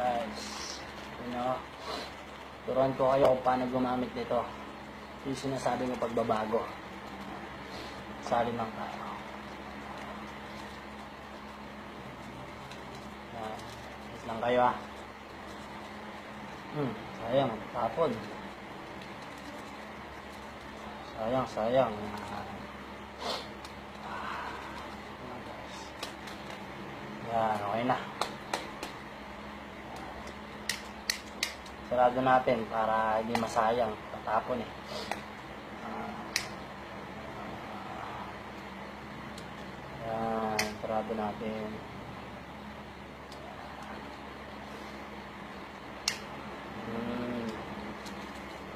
Guys, turuan ko kayo kung paano gumamit nito. Yung sinasabi ng pagbabago. Sali lang tayo. Yes lang kayo sayang, tapon. Sayang. Yan, okay na. Sarado natin para hindi masayang. Tatapon Yan, sarado natin.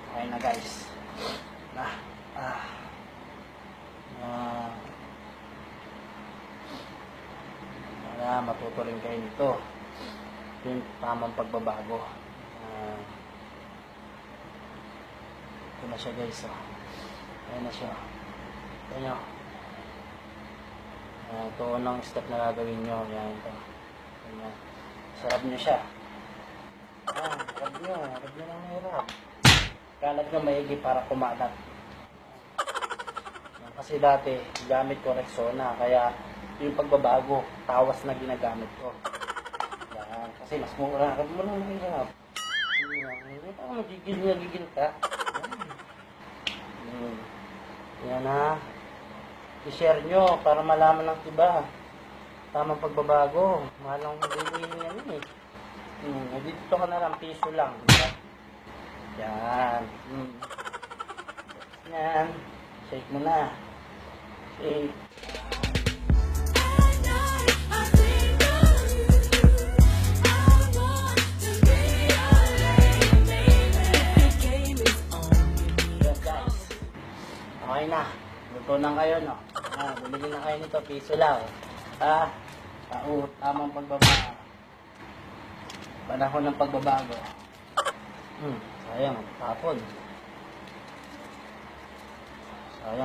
Okay na guys. Para matuto rin kayo nito. Yung tamang pagbabago. Ito na siya guys. Ayan na siya. Ayan nyo. Ito unang step na gagawin nyo. Ayan ito. Ayan. Sarap nyo siya. Harap nyo lang mahirap. Kalat nyo maigi para kumalat. Kasi dati gamit ko Rexona. Kaya yung pagbabago, tawas na ginagamit ko. Yan. Kasi mas mura. Harap mo lang mahirap. Magigil ka. Yan i-share nyo para malaman ng iba. Tamang pagbabago. Malang hindi yan dito ka na lang, piso lang. Diba? Yan. Yan. Shake mo na. Shake. Okay na. Luto na kayo, no? Bumili na kayo nito. Piso lang. Tamang pagbabago. Panahon ng pagbabago. Sayang. Tapon.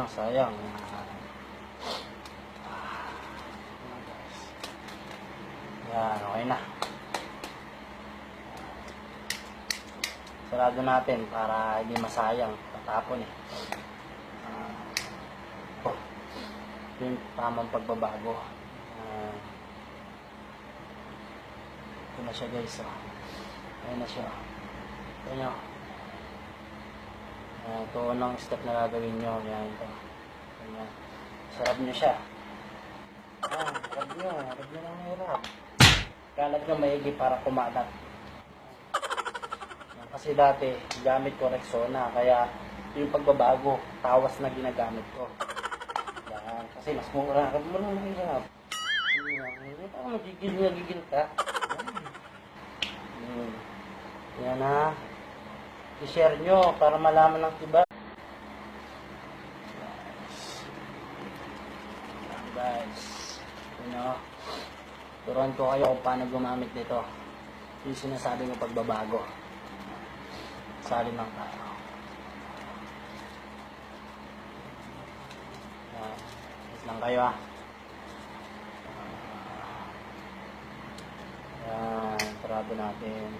Sayang. Yan. Okay na. Sarado natin para hindi masayang. Tatapon yung tamang pagbabago. Ito na siya guys. Ayan na siya. Ayan nyo. Ito unang step na gagawin nyo. Ayan ito. Ayan. Sarap nyo siya. Harap nyo lang mahirap. Kalat nyo maigi para kumalat. Kasi dati gamit ko Rexona. Kaya yung pagbabago, tawas na ginagamit ko. Kasi mas mura. Harap mo lang mahirap. Magigil ka. Yan i-share nyo para malaman ng iba. Guys, turuan ko kayo kung paano gumamit nito. Yung sinasabi ng pagbabago. Sali lang tayo. Yes lang kayo Yan, sarado natin.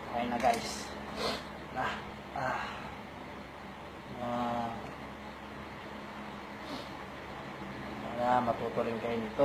Okay na guys. Para matuto rin kayo nito.